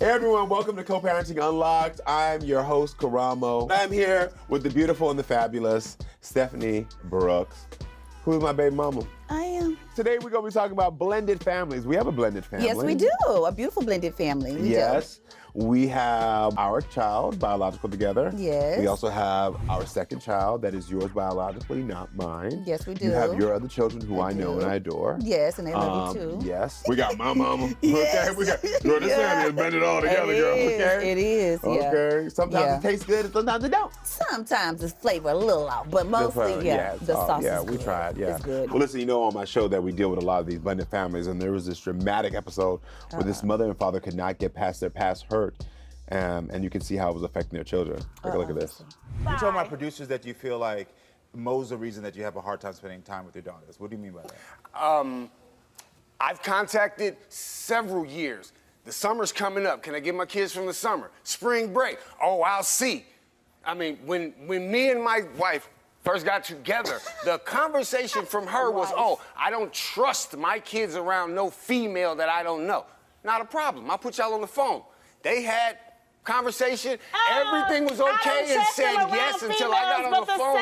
Hey everyone, welcome to Co-Parenting Unlocked. I'm your host, Karamo. I'm here with the beautiful and the fabulous Stephanie Brooks, who is my baby mama. I am. Today we're going to be talking about blended families. We have a blended family. Yes, we do. A beautiful blended family. We Yes. do. We have our child, biological, together. Yes. We also have our second child that is yours biologically, not mine. Yes, we do. You have your other children who I know and I adore. Yes, and they love you too. Yes. We got my mama. Yes. Okay, we got, girl, this family is blended all together, girl. Okay. It is, yeah. Okay. Sometimes it tastes good and sometimes it don't. Sometimes it's flavor a little out, but mostly, the sauce is good. We tried, yeah. It's good. Well, listen, you know, on my show that we deal with a lot of these blended families, and there was this dramatic episode where this mother and father could not get past their past hurt, and you can see how it was affecting their children. Take a look at this. You told my producers that you feel like Mo's the reason that you have a hard time spending time with your daughters. What do you mean by that? I've contacted several years. The summer's coming up. Can I get my kids from the summer? Spring break. Oh, I'll see. I mean, when me and my wife first got together, the conversation from her was, oh, I don't trust my kids around no female that I don't know. Not a problem. I'll put y'all on the phone. They had conversation, everything was okay, and said yes until I got on the phone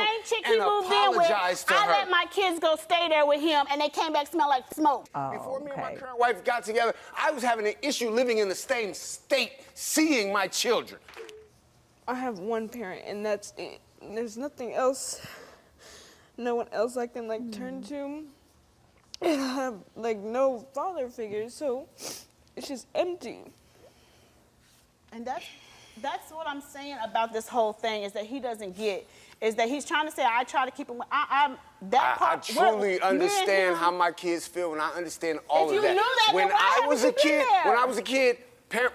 and apologized to her. I let my kids go stay there with him, and they came back smell like smoke. Before me and my current wife got together, I was having an issue living in the same state, seeing my children. I have one parent, and that's it. There's nothing else, no one else I can turn to. And I have no father figure, so it's just empty. And that's what I'm saying about this whole thing, is that he doesn't get, is that he's trying to say, I try to keep him, I truly understand how my kids feel, and I understand all of that. If you knew that, when then why I was a haven't you been kid, there? when I was a kid,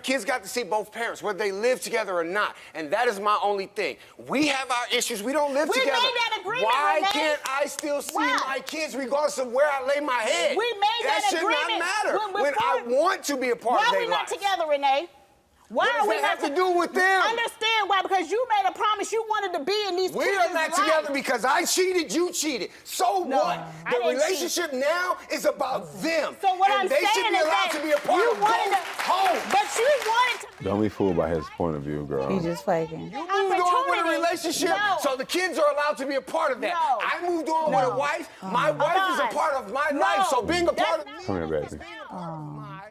kids got to see both parents, whether they live together or not, and that is my only thing. We have our issues. We don't live together. We made that agreement, Why Renee. can't I still see my kids regardless of where I lay my head? We made that agreement. That should not matter when I want to be a part of their life. Why are we not together, Renee? Why What does are we that not have to do with them? Understand why? Because you made a promise you wanted to be in these We kids' are not lives. together because I cheated, you cheated. So No, what? I The didn't relationship now is about them. So what and I'm they should saying be is allowed that to be a part you of wanted both to, homes. but you wanted to. Don't be fooled by his point of view, girl. He just faking. You moved on with a Opportunity. relationship, No. so the kids are allowed to be a part of that. No. I moved on with a wife. My wife is a part of my life, so being a part of me Come here, baby. is being a part of my life.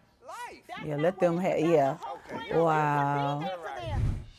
Yeah, let them have, Wow.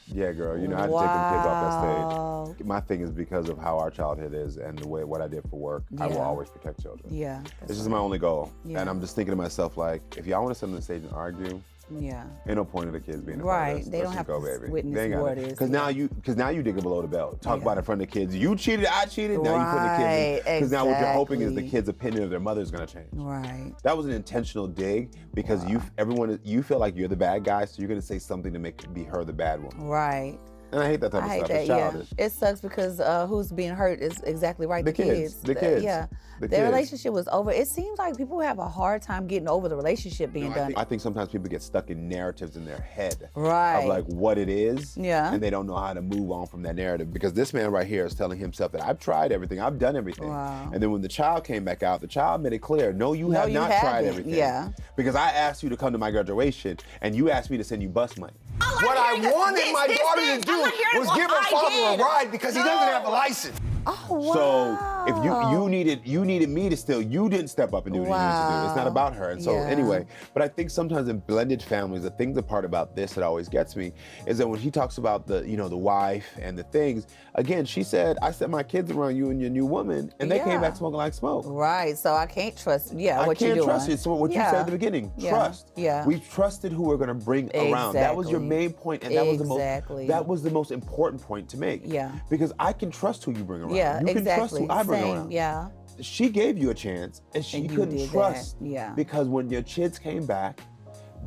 Yeah, girl, you know, I had to take them kids off that Wow. stage. My thing is because of how our childhood is and the way what I did for work, I will Yeah. always protect children. Yeah. This is my only goal. Yeah. And I'm just thinking to myself, if y'all want to sit on the stage and argue, Yeah. ain't no point of the kids being a part Right. of this. They Let's don't just have go, to baby. witness They ain't what got it is, Because now you digging below the belt. Talk Yeah. about it in front of the kids. You cheated, I cheated. Now you putting the kids in. Because now what you're hoping is the exactly. kids' opinion of their mother is going to change. Right. That was an intentional dig because you feel like you're the bad guy, so you're going to say something to be her the bad one. Right. And I hate that type I of hate stuff. that, It's yeah. childish. It sucks because who's being hurt is exactly right. The kids. The kids. Yeah. The Their kids. relationship was over. It seems like people have a hard time getting over the relationship being done. I think sometimes people get stuck in narratives in their head Right. of what it is, Yeah. and they don't know how to move on from that narrative. Because this man right here is telling himself that I've tried everything, I've done everything. Wow. And then when the child came back out, the child made it clear, no, you No, have you not tried haven't. everything. Yeah. Because I asked you to come to my graduation, and you asked me to send you bus money. What I wanted my daughter to do was give her father a ride because he doesn't have a license. Oh, wow. So if you needed me to still, you didn't step up and do what you needed to do. It's not about her. And so Yeah. anyway, but I think sometimes in blended families, the part about this that always gets me is that when he talks about the wife and the things, again, she said, I sent my kids around you and your new woman, and they Yeah. came back smoking like smoke. Right. So I can't trust. Yeah. I what can't you're doing. trust you. So what you said at the beginning, Yeah. trust. Yeah. We trusted who we're gonna bring around. That was your Exactly. main point, and that was Exactly. that was the most important point to make. Yeah. Because I can trust who you bring around. Yeah. You can exactly. trust who I bring Same. around. Yeah. She gave you a chance, and she And you couldn't did trust. that. Yeah. Because when your kids came back,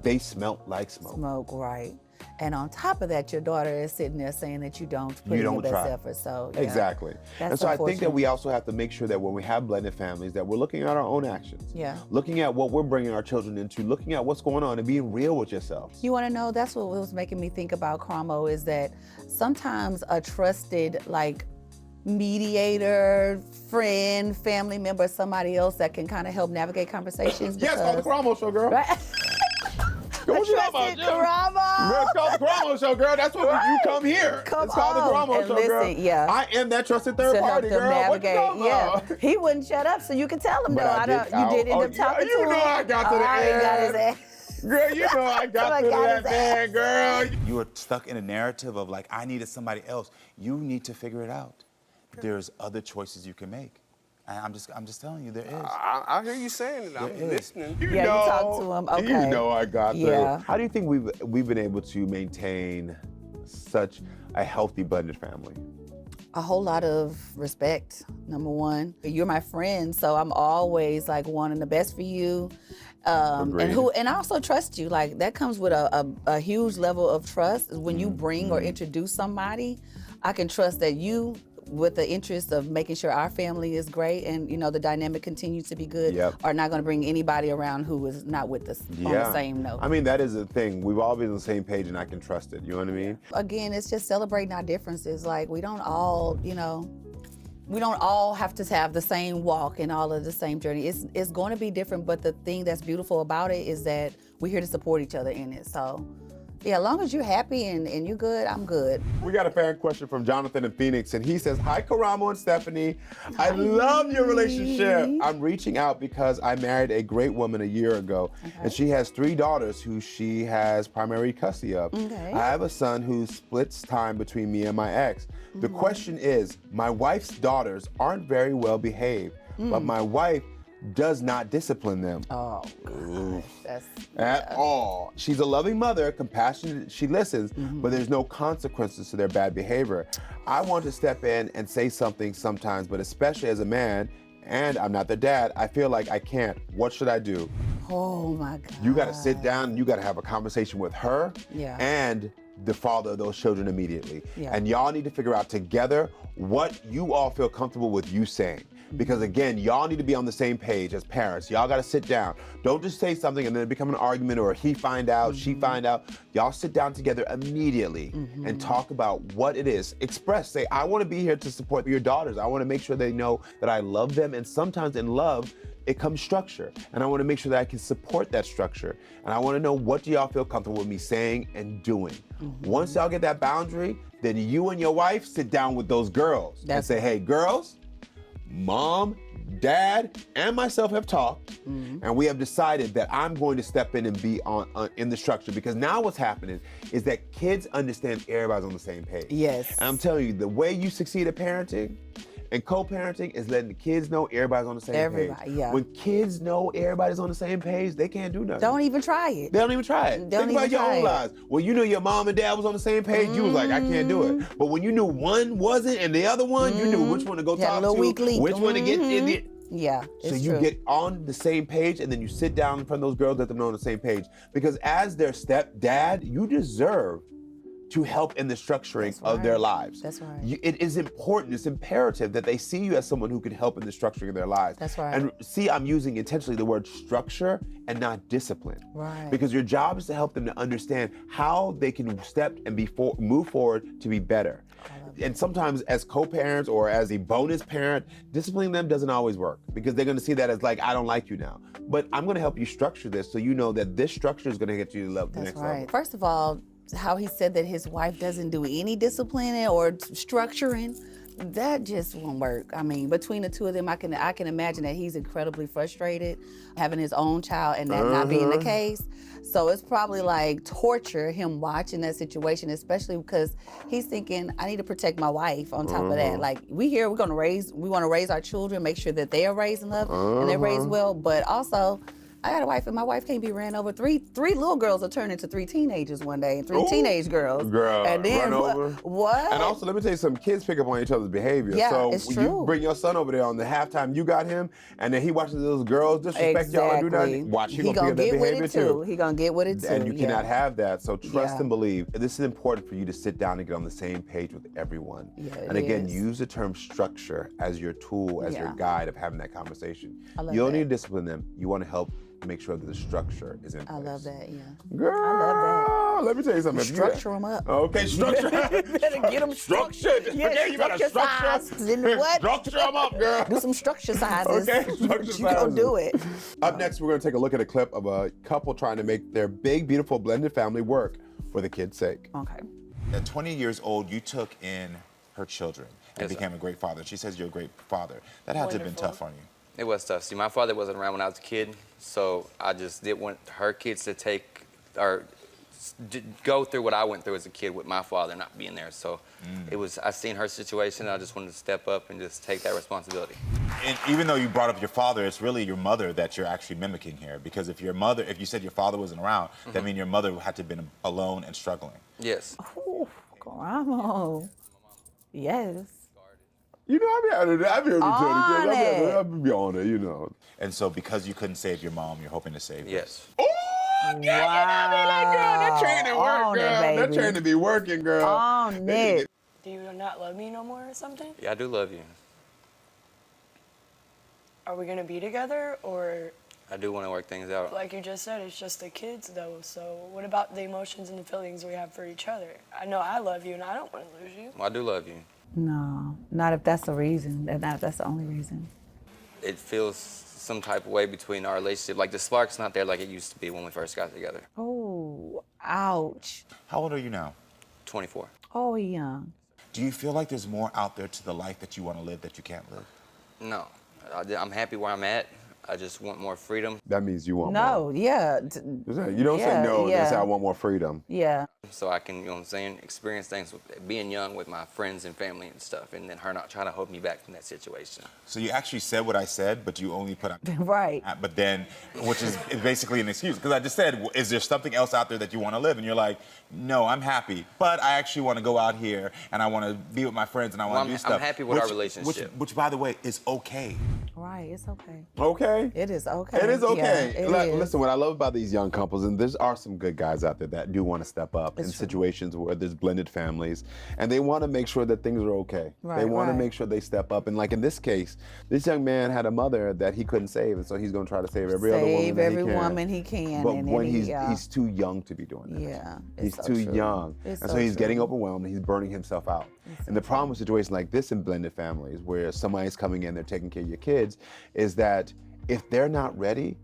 they smelt like smoke. Smoke. Right. And on top of that, your daughter is sitting there saying that you don't put in your best try. effort. So yeah. Exactly. That's and so I think that unfortunate. we also have to make sure that when we have blended families, that we're looking at our own actions. Yeah. Looking at what we're bringing our children into, looking at what's going on, and being real with yourself. You want to know? That's what was making me think about Karamo, is that sometimes a trusted mediator, friend, family member, somebody else that can kind of help navigate conversations. Yes, on the because- Karamo Show, girl. Right? What you talking about, Jim? Karamo. It's called the Karamo Show, girl. That's what you come here. Come it's called the on. Karamo And Show, listen, girl. yeah. I am that trusted third To help party, them girl. navigate. What you talking about? He wouldn't shut up, so you can tell him, But though. I did- You did end up talking you to him. know I got to the I end. got his ass. Girl, you know I got to that man, girl. You are stuck in a narrative of like, I needed somebody else. You need to figure it out. There's other choices you can make. And I'm just telling you, there is. I hear you saying it. I'm listening. Yeah, you talked to him. Okay. You know I got Yeah. through. How do you think we've been able to maintain such a healthy blended family? A whole lot of respect, number one. You're my friend, so I'm always like wanting the best for you. And I also trust you. Like that comes with a huge level of trust. When you bring or introduce somebody, I can trust that you, with the interest of making sure our family is great and the dynamic continues to be good, are not going to bring anybody around who is not with us on the same note. I mean, that is the thing. We've all been on the same page and I can trust it. You know what I mean? Again, it's just celebrating our differences. Like we don't all, we don't all have to have the same walk and all of the same journey. It's going to be different, but the thing that's beautiful about it is that we're here to support each other in it. So, yeah, as long as you're happy and you're good, I'm good. We got a fan question from Jonathan in Phoenix, and he says, "Hi, Karamo and Stephanie. I love your relationship. I'm reaching out because I married a great woman a year ago, and she has 3 daughters who she has primary custody of. Okay. I have a son who splits time between me and my ex. The question is, my wife's daughters aren't very well behaved, but my wife does not discipline them. Oh, gosh. That's At all. She's a loving mother, compassionate, she listens, but there's no consequences to their bad behavior. I want to step in and say something sometimes, but especially as a man, and I'm not their dad, I feel like I can't. What should I do?" Oh my God. You gotta sit down and you gotta have a conversation with her and the father of those children immediately. And y'all need to figure out together what you all feel comfortable with you saying. Because again, y'all need to be on the same page as parents. Y'all gotta sit down. Don't just say something and then it become an argument or he find out, she find out. Y'all sit down together immediately and talk about what it is. Express, say, I wanna be here to support your daughters. I wanna make sure they know that I love them, and sometimes in love, it comes structure. And I wanna make sure that I can support that structure. And I wanna know, what do y'all feel comfortable with me saying and doing? Once y'all get that boundary, then you and your wife sit down with those girls and say, hey, girls, Mom, Dad, and myself have talked, and we have decided that I'm going to step in and be on in the structure, because now what's happening is that kids understand everybody's on the same page. Yes. And I'm telling you, the way you succeed at parenting and co-parenting is letting the kids know everybody's on the same page. Yeah. When kids know everybody's on the same page, they can't do nothing. Don't even try it. They don't even try it. Don't Think about even your try own it. lives. Well, you knew your mom and dad was on the same page, you was like, I can't do it. But when you knew one wasn't and the other one, you knew which one to go Had a talk little to, weak link. which one to get in the... Yeah, it's So you true. get on the same page, and then you sit down in front of those girls, let them know on the same page. Because as their stepdad, you deserve to help in the structuring of their lives. That's right. It is important, it's imperative that they see you as someone who can help in the structuring of their lives. That's right. And see, I'm using intentionally the word structure and not discipline. Right. Because your job is to help them to understand how they can step and move forward to be better. And sometimes as co-parents or as a bonus parent, disciplining them doesn't always work, because they're gonna see that as like, I don't like you now. But I'm gonna help you structure this so you know that this structure is gonna get you to the That's next right. level. First of all, how he said that his wife doesn't do any disciplining or structuring, that just won't work. I mean, between the two of them, I can imagine that he's incredibly frustrated having his own child and that not being the case. So it's probably like torture him watching that situation, especially because he's thinking, I need to protect my wife on top of that. Like, we want to raise our children, make sure that they are raised in love and they're raised well, but also, I got a wife and my wife can't be ran over. Three little girls will turn into 3 teenagers one day, and 3 teenage girls. Girl, and then run over. What? And also, let me tell you, some kids pick up on each other's behavior. Yeah, so it's you true. bring your son over there on the halftime, you got him, and then he watches those girls disrespect y'all and do nothing. Watch, he gonna pick up that get with behavior it too. He gonna get with it too. And you cannot have that. So trust Yeah. and believe. This is important for you to sit down and get on the same page with everyone. Yeah, it and again, is. use the term structure as your tool, as your Yeah. guide of having that conversation. I love You don't that. need to discipline them. You want to help to make sure that the structure is in place. I love that, yeah. Girl, I love let me tell you something. Structure them up. Okay, structure. Better get them structured. Yeah, Okay, you better sizes in the what? Structure them up, girl. Do some structure sizes. Okay, structure You gonna sizes. do it. Up next, we're going to take a look at a clip of a couple trying to make their big, beautiful blended family work for the kids' sake. Okay. At 20 years old, you took in her children and Yes, became a great father. She says you're a great father. That had to have been tough on you. It was tough. See, my father wasn't around when I was a kid, so I just didn't want her kids to take or go through what I went through as a kid with my father not being there. So it was, I seen her situation, and I just wanted to step up and just take that responsibility. And even though you brought up your father, it's really your mother that you're actually mimicking here. Because if you said your father wasn't around, that means your mother had to have been alone and struggling. Yes. Ooh, Karamo. Yes. You know, I've been here On it. I'll be on it, you know. And so because you couldn't save your mom, you're hoping to save her. Yes. Oh, girl, you know me like, girl, that training work, On it, girl. That baby. training be working, girl. On it. Do you not love me no more or something? Yeah, I do love you. Are we gonna be together or, I do want to work things out. like you just said, it's just the kids though, so what about the emotions and the feelings we have for each other? I know I love you and I don't want to lose you. Well, I do love you. No, not if that's the reason. Not if that's the only reason. It feels some type of way between our relationship. Like the spark's not there like it used to be when we first got together. Oh, ouch. How old are you now? 24. Oh, young. Do you feel like there's more out there to the life that you want to live that you can't live? No, I'm happy where I'm at. I just want more freedom. That means you want more. No, yeah. You don't say Yeah, no, yeah. you say I want more freedom. Yeah. So I can, you know what I'm saying, experience things with being young with my friends and family and stuff, and then her not trying to hold me back from that situation. So you actually said what I said, but you only put out. Right. But then, which is basically an excuse, because I just said, is there something else out there that you want to live? And you're like, no, I'm happy, but I actually want to go out here and I want to be with my friends and I want to do stuff. I'm happy with our relationship. Which, by the way, is okay. Right, it's okay. Okay? It is okay. It is okay. Yeah, it is. Listen, what I love about these young couples, and there are some good guys out there that do want to step up in situations where there's blended families, and they want to make sure that things are okay. Right, they want to right. make sure they step up. And like in this case, this young man had a mother that he couldn't save, and so he's going to try to save every other woman Save that every he can. woman he can. But and when then he's too young to be doing that. Yeah, He's it's so too true. young. It's And so so he's true. getting overwhelmed and he's burning himself out. And the problem with situations like this in blended families, where somebody's coming in, they're taking care of your kids, is that if they're not ready,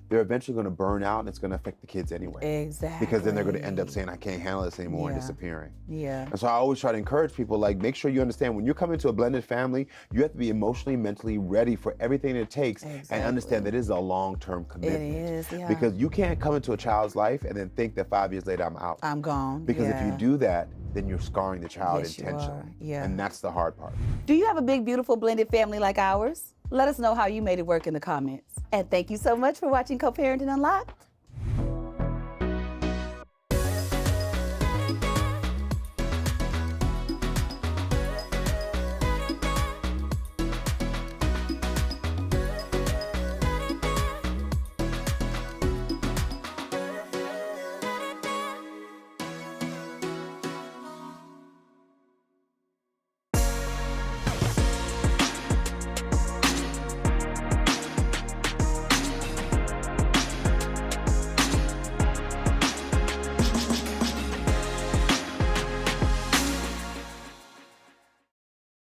they're eventually going to burn out and it's going to affect the kids anyway. Exactly. Because then they're going to end up saying, I can't handle this anymore and Yeah. disappearing. Yeah. And so I always try to encourage people, like, make sure you understand when you're coming to a blended family, you have to be emotionally, mentally ready for everything it takes and understand that it is a long-term commitment. It is, yeah. Because you can't come into a child's life and then think that 5 years later I'm out. I'm gone. Because if you yeah. do that, then you're scarring the child Yes, you intentionally. are. Yeah. And that's the hard part. Do you have a big, beautiful blended family like ours? Let us know how you made it work in the comments. And thank you so much for watching Co-Parenting Unlocked.